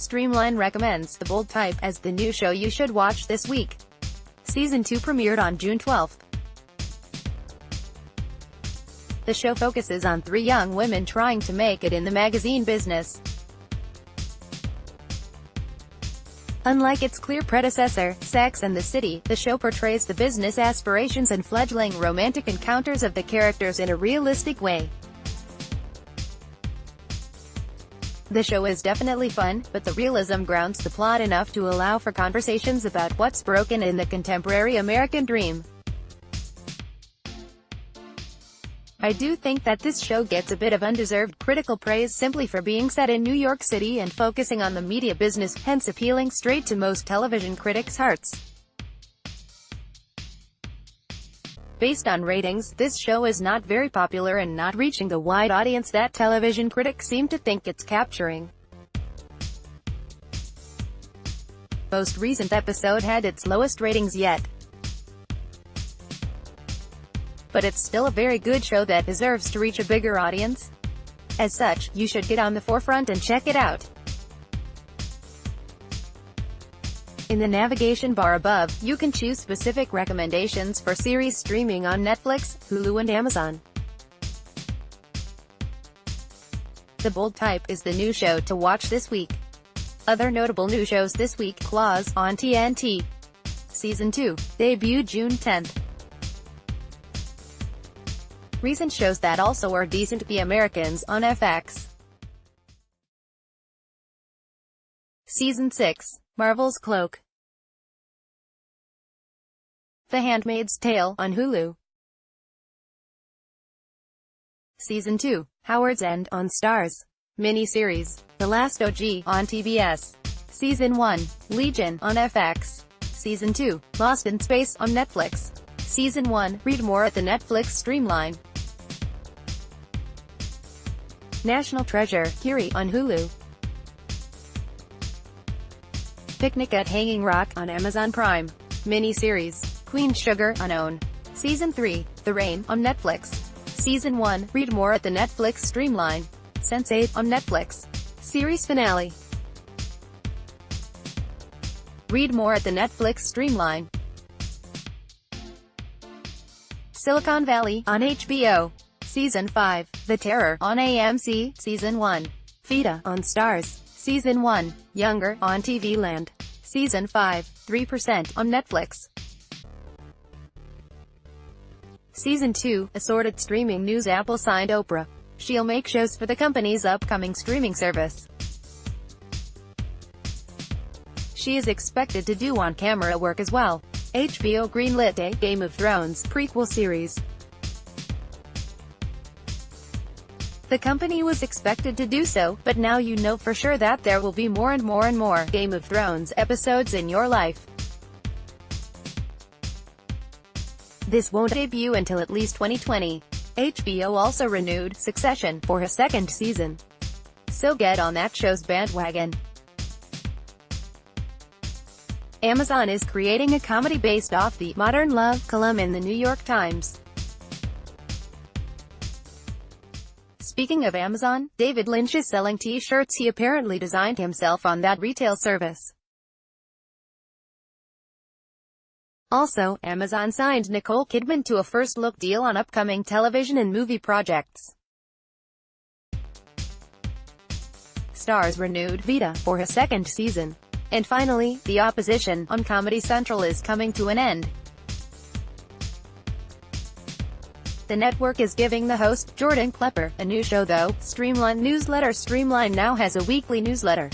Streamline recommends The Bold Type as the new show you should watch this week. Season 2 premiered on June 12. The show focuses on 3 young women trying to make it in the magazine business. Unlike its clear predecessor, Sex and the City, the show portrays the business aspirations and fledgling romantic encounters of the characters in a realistic way. The show is definitely fun, but the realism grounds the plot enough to allow for conversations about what's broken in the contemporary American dream. I do think that this show gets a bit of undeserved critical praise simply for being set in New York City and focusing on the media business, hence appealing straight to most television critics' hearts. Based on ratings, this show is not very popular and not reaching the wide audience that television critics seem to think it's capturing. Most recent episode had its lowest ratings yet. But it's still a very good show that deserves to reach a bigger audience. As such, you should get on the forefront and check it out. In the navigation bar above, you can choose specific recommendations for series streaming on Netflix, Hulu and Amazon. The Bold Type is the new show to watch this week. Other notable new shows this week: Claws on TNT. Season 2 debuted June 10th. Recent shows that also are decent: The Americans on FX. Season 6, Marvel's Cloak. The Handmaid's Tale on Hulu. Season 2, Howard's End on Starz. Miniseries, The Last OG on TBS. Season 1, Legion on FX. Season 2, Lost in Space on Netflix. Season 1, read more at the Netflix Streamline. National Treasure, Curie on Hulu. Picnic at Hanging Rock on Amazon Prime. Miniseries, Queen Sugar on OWN. Season 3, The Rain on Netflix. Season 1, read more at the Netflix Streamline. Sense8 on Netflix. Series finale. Read more at the Netflix Streamline. Silicon Valley on HBO. Season 5, The Terror on AMC. Season 1, Fida on Starz. Season 1, Younger on TV Land. Season 5, 3% on Netflix. Season 2, Assorted streaming news: Apple signed Oprah. She'll make shows for the company's upcoming streaming service. She is expected to do on-camera work as well. HBO greenlit a Game of Thrones prequel series. The company was expected to do so, but now you know for sure that there will be more and more Game of Thrones episodes in your life. This won't debut until at least 2020. HBO also renewed Succession for a second season. So get on that show's bandwagon. Amazon is creating a comedy based off the Modern Love column in the New York Times. Speaking of Amazon, David Lynch is selling t-shirts he apparently designed himself on that retail service. Also, Amazon signed Nicole Kidman to a first-look deal on upcoming television and movie projects. Starz renewed Vida for a second season. And finally, The Opposition on Comedy Central is coming to an end. The network is giving the host, Jordan Klepper, a new show though. Streamline newsletter. Streamline now has a weekly newsletter.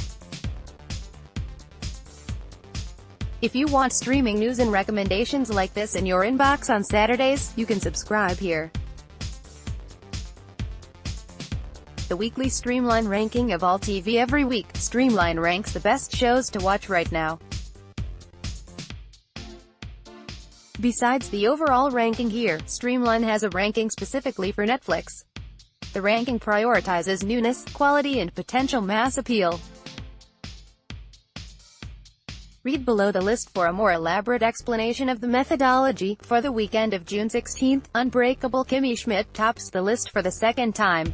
If you want streaming news and recommendations like this in your inbox on Saturdays, you can subscribe here. The weekly Streamline ranking of all TV every week. Streamline ranks the best shows to watch right now. Besides the overall ranking here, Streamline has a ranking specifically for Netflix. The ranking prioritizes newness, quality and potential mass appeal. Read below the list for a more elaborate explanation of the methodology. For the weekend of June 16th, Unbreakable Kimmy Schmidt tops the list for the second time.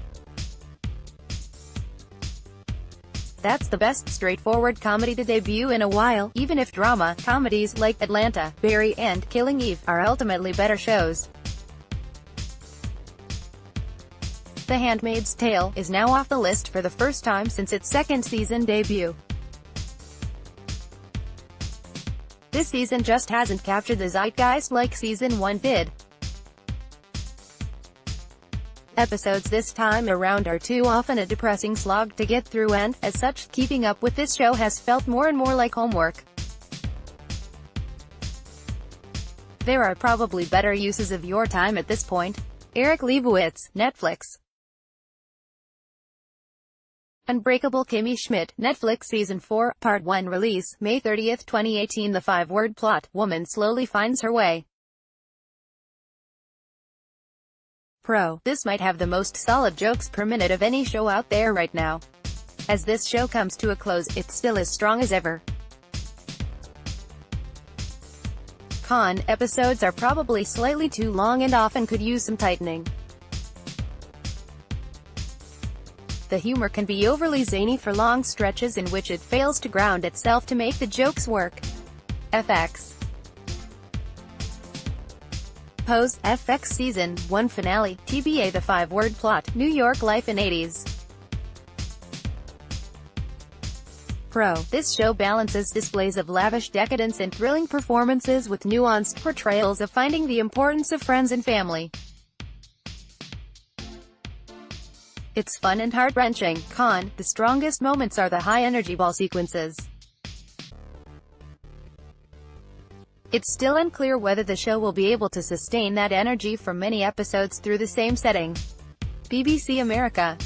That's the best straightforward comedy to debut in a while, even if drama comedies like Atlanta, Barry, and Killing Eve are ultimately better shows. The Handmaid's Tale is now off the list for the first time since its second season debut. This season just hasn't captured the zeitgeist like season 1 did. Episodes this time around are too often a depressing slog to get through, and, as such, keeping up with this show has felt more and more like homework. There are probably better uses of your time at this point. Eric Leibowitz, Netflix. Unbreakable Kimmy Schmidt, Netflix Season 4, Part 1 release, May 30, 2018. The 5-word plot: woman slowly finds her way. Pro: this might have the most solid jokes per minute of any show out there right now. As this show comes to a close, it's still as strong as ever. Con: episodes are probably slightly too long and often could use some tightening. The humor can be overly zany for long stretches in which it fails to ground itself to make the jokes work. FX. Pose, FX Season 1 Finale, TBA. The 5-word plot: New York life in 80s. Pro: this show balances displays of lavish decadence and thrilling performances with nuanced portrayals of finding the importance of friends and family. It's fun and heart-wrenching. Con: the strongest moments are the high-energy ball sequences. It's still unclear whether the show will be able to sustain that energy for many episodes through the same setting. BBC America.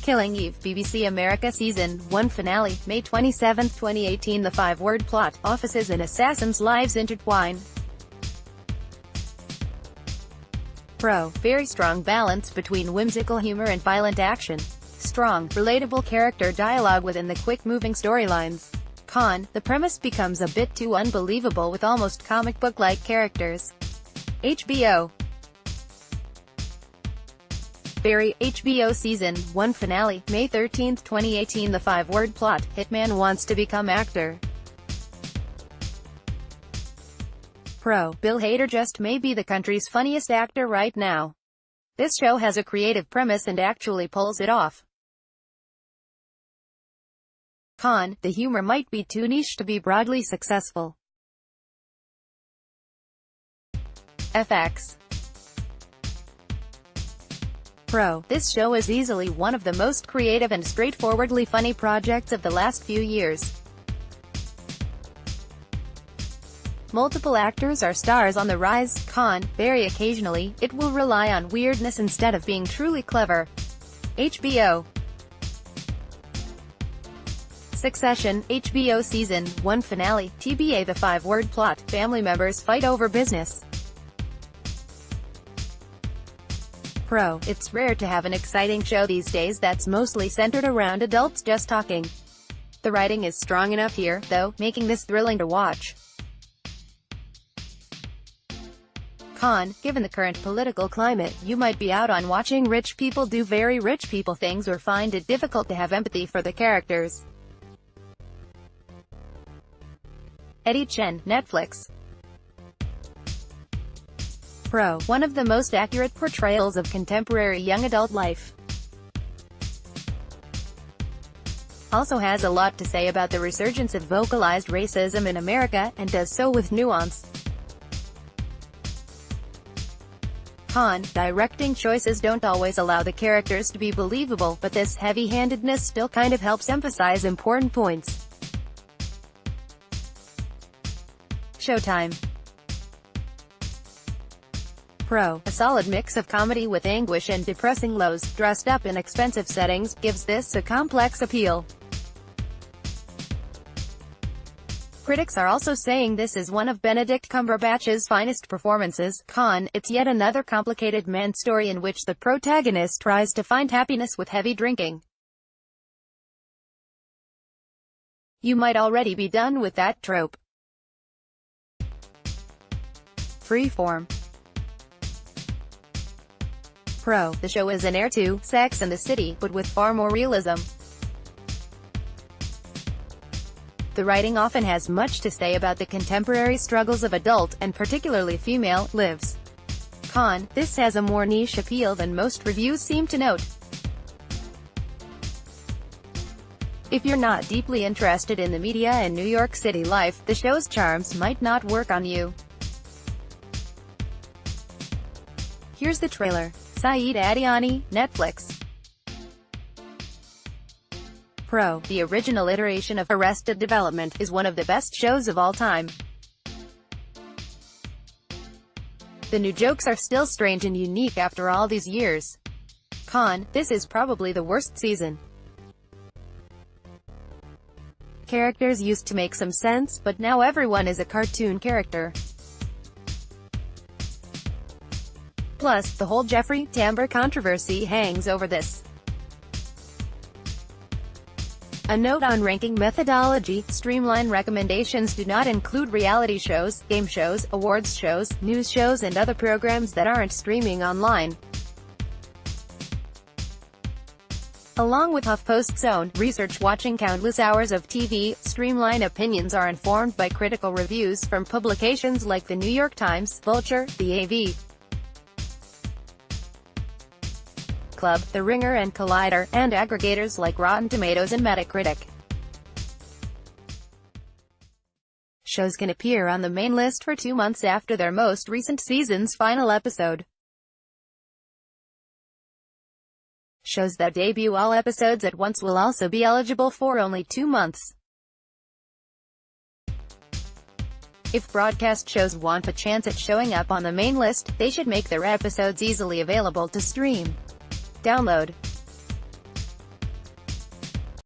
Killing Eve, BBC America Season 1 Finale, May 27, 2018. The 5-word plot: officers and assassins' lives intertwine. Pro: very strong balance between whimsical humor and violent action. Strong, relatable character dialogue within the quick-moving storylines. Con: the premise becomes a bit too unbelievable with almost comic book-like characters. HBO. Barry, HBO Season 1 Finale, May 13, 2018. The 5-word plot: hitman wants to become actor. Pro: Bill Hader just may be the country's funniest actor right now. This show has a creative premise and actually pulls it off. Con: the humor might be too niche to be broadly successful. FX. Pro: this show is easily one of the most creative and straightforwardly funny projects of the last few years. Multiple actors are stars on the rise. Con: very occasionally, it will rely on weirdness instead of being truly clever. HBO. Succession, HBO Season 1 Finale, TBA. The 5-word plot: family members fight over business. Pro: it's rare to have an exciting show these days that's mostly centered around adults just talking. The writing is strong enough here, though, making this thrilling to watch. Con: given the current political climate, you might be out on watching rich people do very rich people things or find it difficult to have empathy for the characters. Eddie Chen, Netflix. Pro: one of the most accurate portrayals of contemporary young adult life. Also has a lot to say about the resurgence of vocalized racism in America, and does so with nuance. Con: directing choices don't always allow the characters to be believable, but this heavy-handedness still kind of helps emphasize important points. Showtime. Pro: a solid mix of comedy with anguish and depressing lows, dressed up in expensive settings, gives this a complex appeal. Critics are also saying this is one of Benedict Cumberbatch's finest performances. Con: it's yet another complicated man story in which the protagonist tries to find happiness with heavy drinking. You might already be done with that trope. Freeform. Pro. The show is an heir to Sex and the City, but with far more realism. The writing often has much to say about the contemporary struggles of adult, and particularly female, lives. Con. This has a more niche appeal than most reviews seem to note. If you're not deeply interested in the media and New York City life, the show's charms might not work on you. Here's the trailer. Saeed Adiani, Netflix. Pro. The original iteration of Arrested Development is one of the best shows of all time. The new jokes are still strange and unique after all these years. Con. This is probably the worst season. Characters used to make some sense, but now everyone is a cartoon character. Plus, the whole Jeffrey Tambor controversy hangs over this. A note on ranking methodology: Streamline recommendations do not include reality shows, game shows, awards shows, news shows and other programs that aren't streaming online. Along with HuffPost's own research, watching countless hours of TV, Streamline opinions are informed by critical reviews from publications like The New York Times, Vulture, The AV Club, The Ringer and Collider, and aggregators like Rotten Tomatoes and Metacritic. Shows can appear on the main list for 2 months after their most recent season's final episode. Shows that debut all episodes at once will also be eligible for only 2 months. If broadcast shows want a chance at showing up on the main list, they should make their episodes easily available to stream. Download.